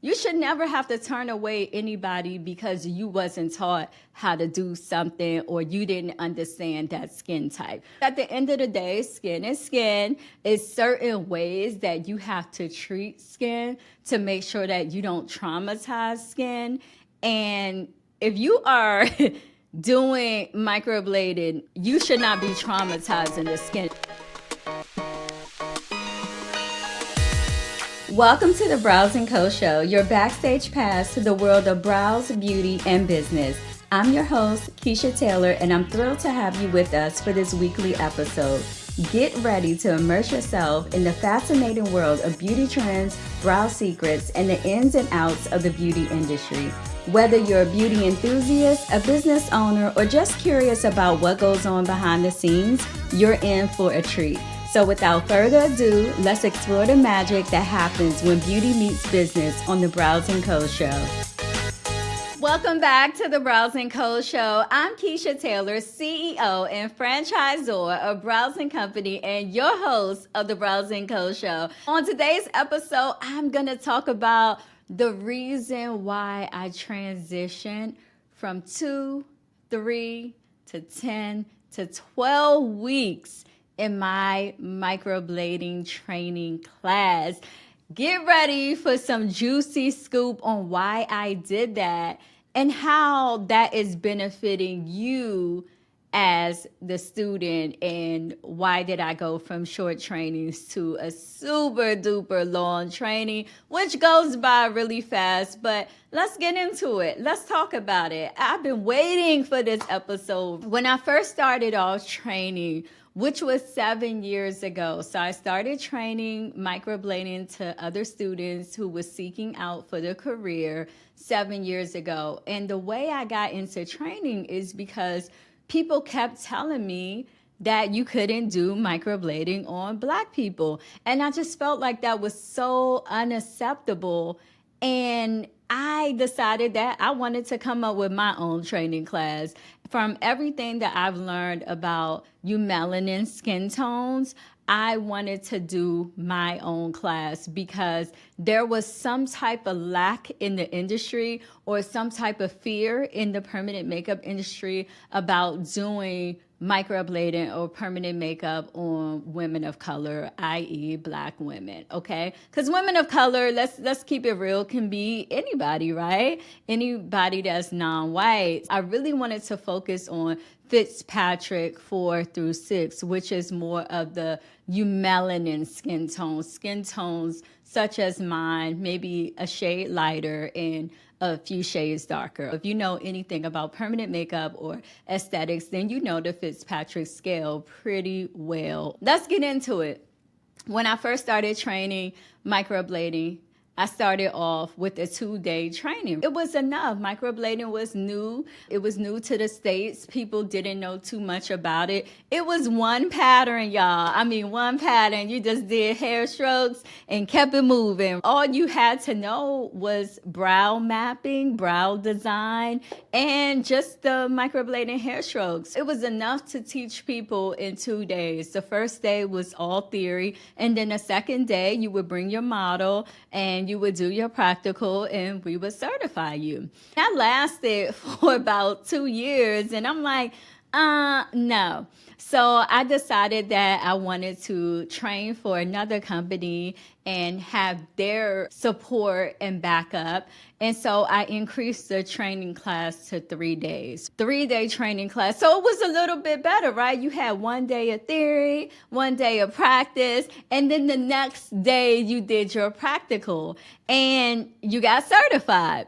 You should never have to turn away anybody because you wasn't taught how to do something or you didn't understand that skin type. At the end of the day, skin is skin. It's certain ways that you have to treat skin to make sure that you don't traumatize skin. And if you are doing microblading, you should not be traumatizing the skin. Welcome to the Brows & Co. Show, your backstage pass to the world of brows, beauty, and business. I'm your host, Kechia Taylor, and I'm thrilled to have you with us for this weekly episode. Get ready to immerse yourself in the fascinating world of beauty trends, brow secrets, and the ins and outs of the beauty industry. Whether you're a beauty enthusiast, a business owner, or just curious about what goes on behind the scenes, you're in for a treat. So without further ado, let's explore the magic that happens when beauty meets business on the Brows & Co. Show. Welcome back to the Brows & Co. Show. I'm Kechia Taylor, CEO and franchisor of Brows & Company and your host of the Brows & Co. Show. On today's episode, I'm going to talk about the reason why I transitioned from 2, 3 to 10 to 12 weeks in my microblading training class. Get ready for some juicy scoop on why I did that and how that is benefiting you as the student, and why did I go from short trainings to a super duper long training, which goes by really fast. But let's get into it. Let's talk about it. I've been waiting for this episode. When I first started off training, which was 7 years ago. So I started training microblading to other students who were seeking out for their career 7 years ago. And the way I got into training is because people kept telling me that you couldn't do microblading on Black people. And I just felt like that was so unacceptable. And I decided that I wanted to come up with my own training class. From everything that I've learned about melanin skin tones, I wanted to do my own class because there was some type of lack in the industry or some type of fear in the permanent makeup industry about doing microblading or permanent makeup on women of color, i.e. Black women, okay? Because women of color, let's keep it real, can be anybody, right? Anybody that's non-white. I really wanted to focus on Fitzpatrick 4 through 6, which is more of the eumelanin skin tones such as mine, maybe a shade lighter and a few shades darker. If you know anything about permanent makeup or aesthetics, then you know the Fitzpatrick scale pretty well. Let's get into it. When I first started training microblading, I started off with a 2-day training. It was enough. Microblading was new. It was new to the States. People didn't know too much about it. It was one pattern, y'all. I mean, one pattern. You just did hair strokes and kept it moving. All you had to know was brow mapping, brow design, and just the microblading hair strokes. It was enough to teach people in 2 days. The first day was all theory, and then the second day you would bring your model and you would do your practical and we would certify you. That lasted for about 2 years and I'm like, no. So I decided that I wanted to train for another company and have their support and backup. And so I increased the training class to 3 days. 3-day training class. So it was a little bit better, right? You had 1 day of theory, 1 day of practice, and then the next day you did your practical and you got certified.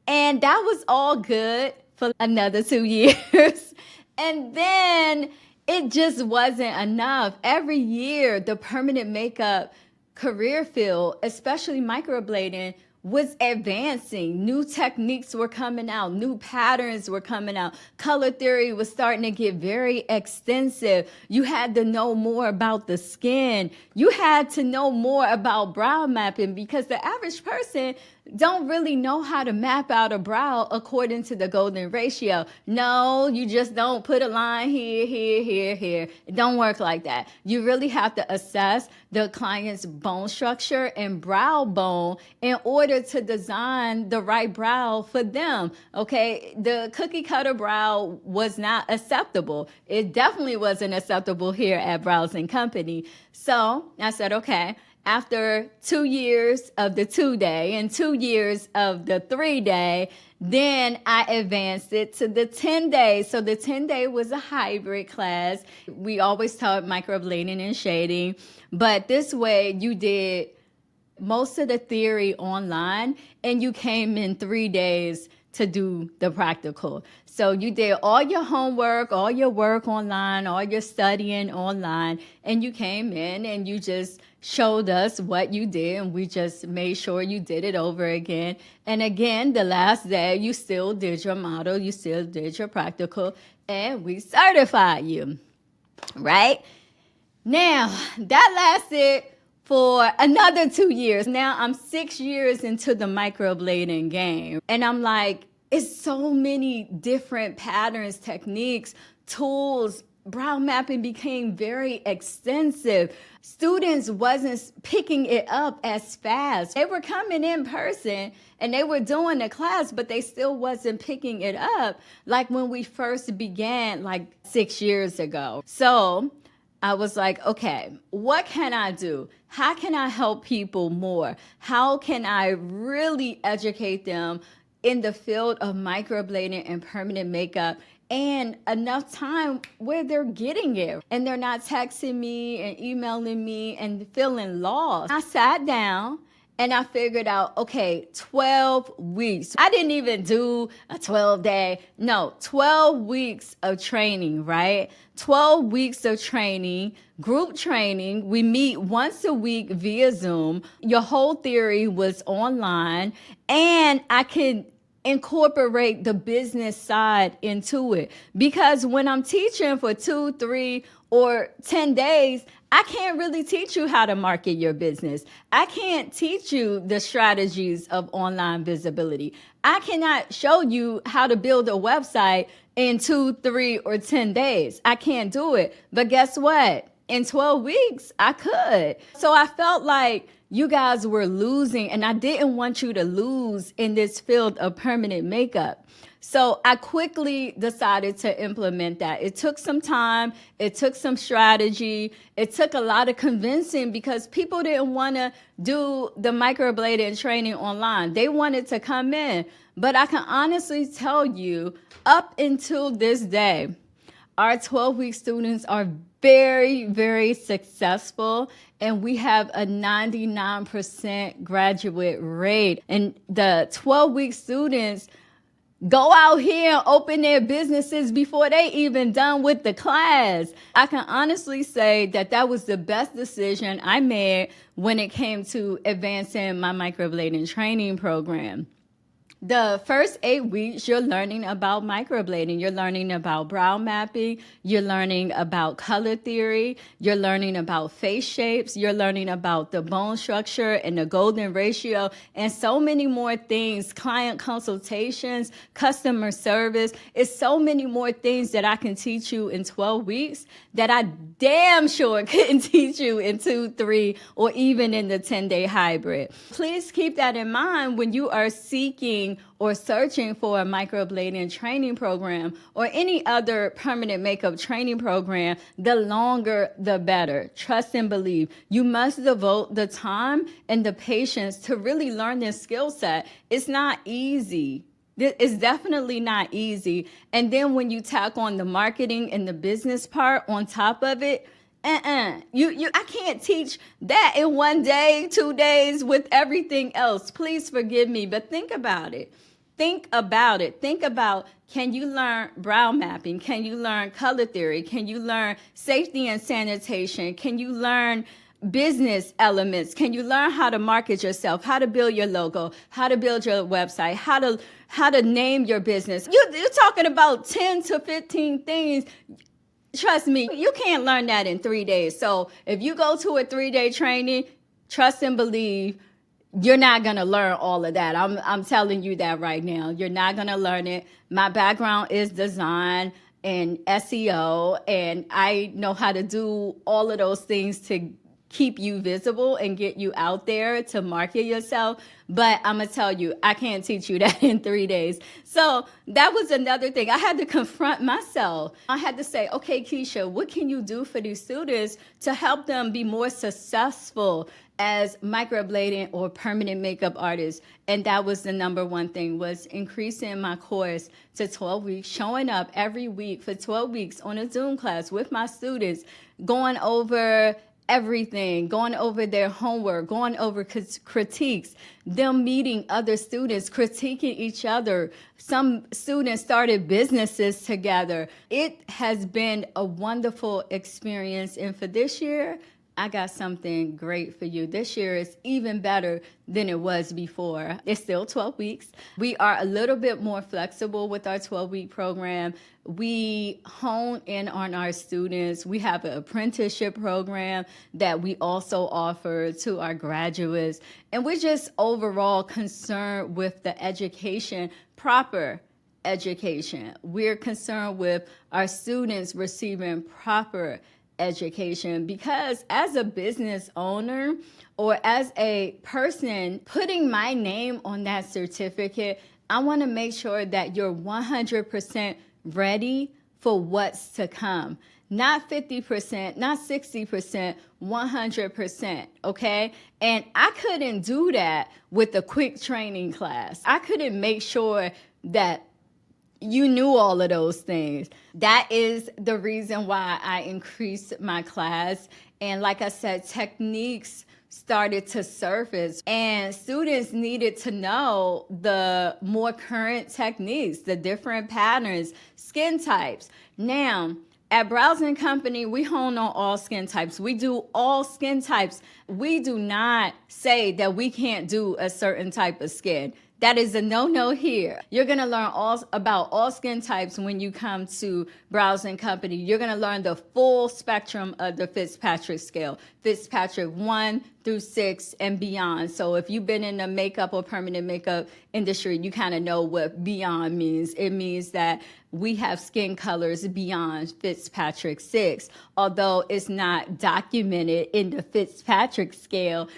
And that was all good for another 2 years. And then it just wasn't enough. Every year, the permanent makeup career field, especially microblading, was advancing. New techniques were coming out. New patterns were coming out. Color theory was starting to get very extensive. You had to know more about the skin. You had to know more about brow mapping because the average person, don't really know how to map out a brow according to the golden ratio. No, you just don't put a line here, here, here, here. It don't work like that. You really have to assess the client's bone structure and brow bone in order to design the right brow for them. Okay, the cookie cutter brow was not acceptable. It definitely wasn't acceptable here at Brows and Company. So I said, okay, after 2 years of the 2-day and 2 years of the 3-day, then I advanced it to the 10-day. So the 10-day was a hybrid class. We always taught microblading and shading, but this way you did most of the theory online and you came in 3 days to do the practical. So you did all your homework, all your work online, all your studying online, and you came in and you just showed us what you did, and we just made sure you did it over again. And again, the last day, you still did your model, you still did your practical, and we certified you, right? Now, that lasted for another 2 years. Now I'm 6 years into the microblading game. And I'm like, it's so many different patterns, techniques, tools. Brow mapping became very extensive. Students wasn't picking it up as fast. They were coming in person and they were doing the class, but they still wasn't picking it up like when we first began like 6 years ago. So I was like, okay, what can I do? How can I help people more? How can I really educate them in the field of microblading and permanent makeup, and enough time where they're getting it and they're not texting me and emailing me and feeling lost? I sat down and I figured out, okay, 12 weeks. I didn't even do a 12-day. No, 12 weeks of training, right? 12 weeks of training, group training. We meet once a week via Zoom. Your whole theory was online, and I can incorporate the business side into it. Because when I'm teaching for 2, 3, or 10 days, I can't really teach you how to market your business. I can't teach you the strategies of online visibility. I cannot show you how to build a website in 2, 3, or 10 days. I can't do it. But guess what? In 12 weeks, I could. So I felt like you guys were losing, and I didn't want you to lose in this field of permanent makeup. So I quickly decided to implement that. It took some time. It took some strategy. It took a lot of convincing because people didn't want to do the microblading training online. They wanted to come in. But I can honestly tell you, up until this day, our 12-week students are very, very successful, and we have a 99% graduate rate. And the 12-week students go out here and open their businesses before they even done with the class. I can honestly say that that was the best decision I made when it came to advancing my microblading training program. The first 8 weeks, you're learning about microblading. You're learning about brow mapping. You're learning about color theory. You're learning about face shapes. You're learning about the bone structure and the golden ratio, and so many more things. Client consultations, customer service. It's so many more things that I can teach you in 12 weeks that I damn sure couldn't teach you in 2, 3, or even in the 10-day hybrid. Please keep that in mind when you are seeking or searching for a microblading training program or any other permanent makeup training program. The longer, the better. Trust and believe. You must devote the time and the patience to really learn this skill set. It's not easy. It's definitely not easy. And then when you tack on the marketing and the business part on top of it, I can't teach that in 1 day, 2 days with everything else. Please forgive me, but think about it. Think about it. Think about, can you learn brow mapping? Can you learn color theory? Can you learn safety and sanitation? Can you learn business elements? Can you learn how to market yourself, how to build your logo, how to build your website, how to name your business? You're talking about 10 to 15 things. Trust me, you can't learn that in 3 days. So if you go to a 3-day training, trust and believe, you're not going to learn all of that. I'm telling you that right now. You're not going to learn it. My background is design and SEO, and I know how to do all of those things to keep you visible and get you out there to market yourself. But I'm going to tell you, I can't teach you that in 3 days. So that was another thing. I had to confront myself. I had to say, okay, Kechia, what can you do for these students to help them be more successful as microblading or permanent makeup artists? And that was the number one thing, was increasing my course to 12 weeks, showing up every week for 12 weeks on a Zoom class with my students, going over everything, going over their homework, going over critiques, them meeting other students, critiquing each other. Some students started businesses together. It has been a wonderful experience. And for this year, I got something great for you. This year is even better than it was before. It's still 12 weeks. We are a little bit more flexible with our 12-week program. We hone in on our students. We have an apprenticeship program that we also offer to our graduates. And we're just overall concerned with the education, proper education. We're concerned with our students receiving proper education, because as a business owner or as a person putting my name on that certificate, I want to make sure that you're 100% ready for what's to come. Not 50%, not 60%, 100%, okay? And I couldn't do that with a quick training class. I couldn't make sure that you knew all of those things. That is the reason why I increased my class. And like I said, techniques started to surface, and students needed to know the more current techniques, the different patterns, skin types. Now, at Brows & Company, we hone on all skin types. We do all skin types. We do not say that we can't do a certain type of skin. That is a no-no here. You're going to learn all about all skin types when you come to Brows & Company. You're going to learn the full spectrum of the Fitzpatrick scale, Fitzpatrick 1 through 6 and beyond. So if you've been in the makeup or permanent makeup industry, you kind of know what beyond means. It means that we have skin colors beyond Fitzpatrick 6. Although it's not documented in the Fitzpatrick scale,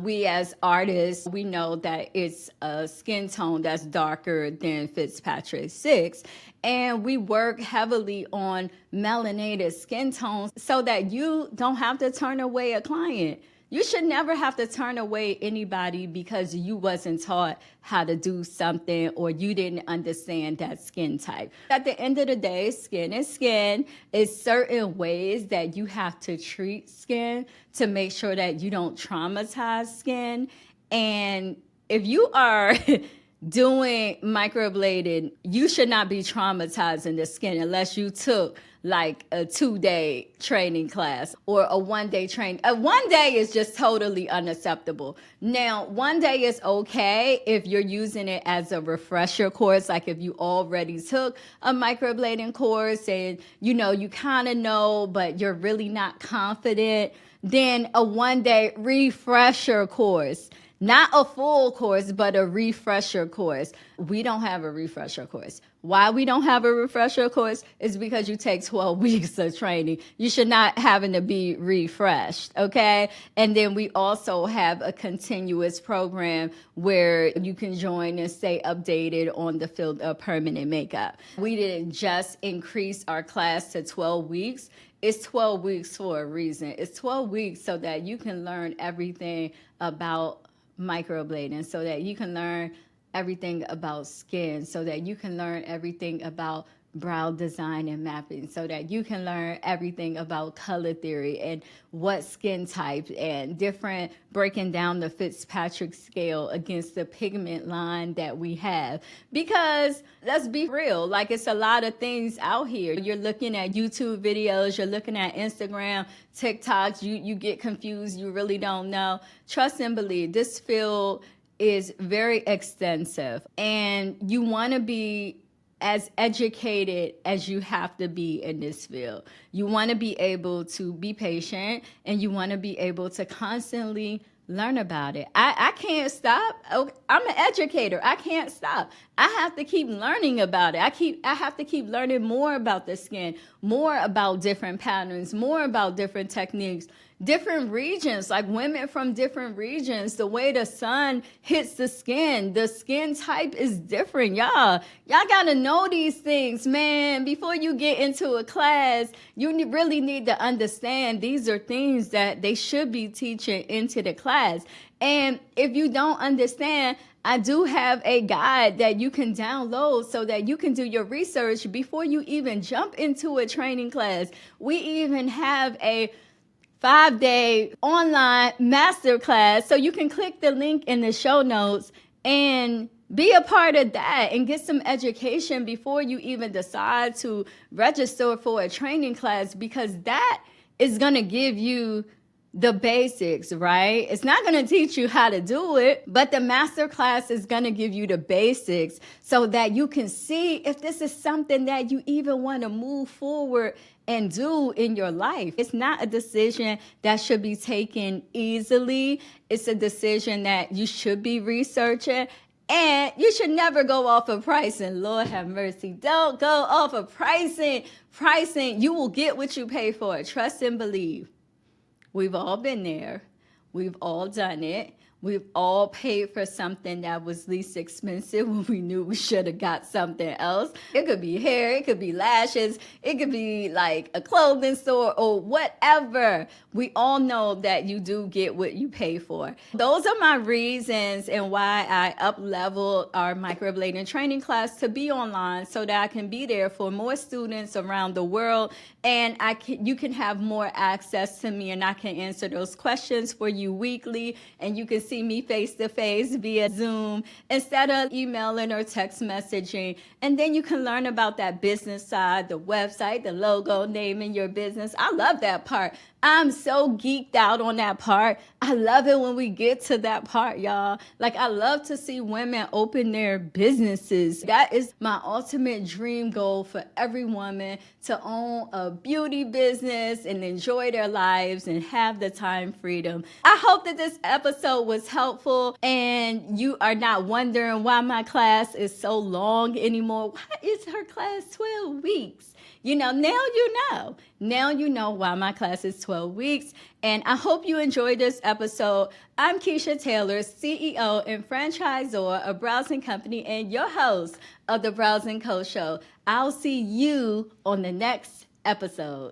we as artists, we know that it's a skin tone that's darker than Fitzpatrick 6. And we work heavily on melanated skin tones so that you don't have to turn away a client. You should never have to turn away anybody because you wasn't taught how to do something or you didn't understand that skin type. At the end of the day, skin is skin. It's certain ways that you have to treat skin to make sure that you don't traumatize skin. And if you are doing microblading, you should not be traumatizing the skin unless you took like a 2-day training class or a 1-day training. A 1 day is just totally unacceptable. Now, 1 day is okay if you're using it as a refresher course, like if you already took a microblading course and you kind of know, but you're really not confident, then a 1-day refresher course. Not a full course, but a refresher course. We don't have a refresher course. Why we don't have a refresher course is because you take 12 weeks of training. You should not having to be refreshed, okay? And then we also have a continuous program where you can join and stay updated on the field of permanent makeup. We didn't just increase our class to 12 weeks. It's 12 weeks for a reason. It's 12 weeks so that you can learn everything about microblading, so that you can learn everything about skin, so that you can learn everything about brow design and mapping, so that you can learn everything about color theory and what skin type and different, breaking down the Fitzpatrick scale against the pigment line that we have. Because let's be real, like it's a lot of things out here. You're looking at YouTube videos, you're looking at Instagram, TikToks, you get confused, you really don't know. Trust and believe, this field is very extensive and you want to be as educated as you have to be in this field. You want to be able to be patient and you want to be able to constantly learn about it. I can't stop. I'm an educator. I can't stop. I have to keep learning about it. I have to keep learning more about the skin, more about different patterns, more about different techniques, different regions, like women from different regions, the way the sun hits the skin type is different, y'all. Y'all gotta know these things, man. Before you get into a class, you really need to understand these are things that they should be teaching into the class. And if you don't understand, I do have a guide that you can download so that you can do your research before you even jump into a training class. We even have a 5-day online masterclass. So you can click the link in the show notes and be a part of that and get some education before you even decide to register for a training class, because that is going to give you the basics, right? It's not going to teach you how to do it, but the master class is going to give you the basics so that you can see if this is something that you even want to move forward and do in your life. It's not a decision that should be taken easily. It's a decision that you should be researching. And you should never go off of pricing. Lord have mercy. Don't go off of pricing. Pricing, you will get what you pay for. Trust and believe. We've all been there. We've all done it. We've all paid for something that was least expensive when we knew we should have got something else. It could be hair, it could be lashes, it could be like a clothing store or whatever. We all know that you do get what you pay for. Those are my reasons and why I up-leveled our microblading training class to be online so that I can be there for more students around the world, and you can have more access to me, and I can answer those questions for you weekly, and you can see me face to face via Zoom instead of emailing or text messaging. And then you can learn about that business side, the website, the logo, naming your business. I love that part. I'm so geeked out on that part. I love it when we get to that part, y'all. Like, I love to see women open their businesses. That is my ultimate dream goal for every woman, to own a beauty business and enjoy their lives and have the time freedom. I hope that this episode was helpful and you are not wondering why my class is so long anymore. Why is her class 12 weeks? Now you know. Now you know why my class is 12 weeks. And I hope you enjoyed this episode. I'm Kechia Taylor, CEO and franchisor of Browsing Company and your host of the Browsing Co. Show. I'll see you on the next episode.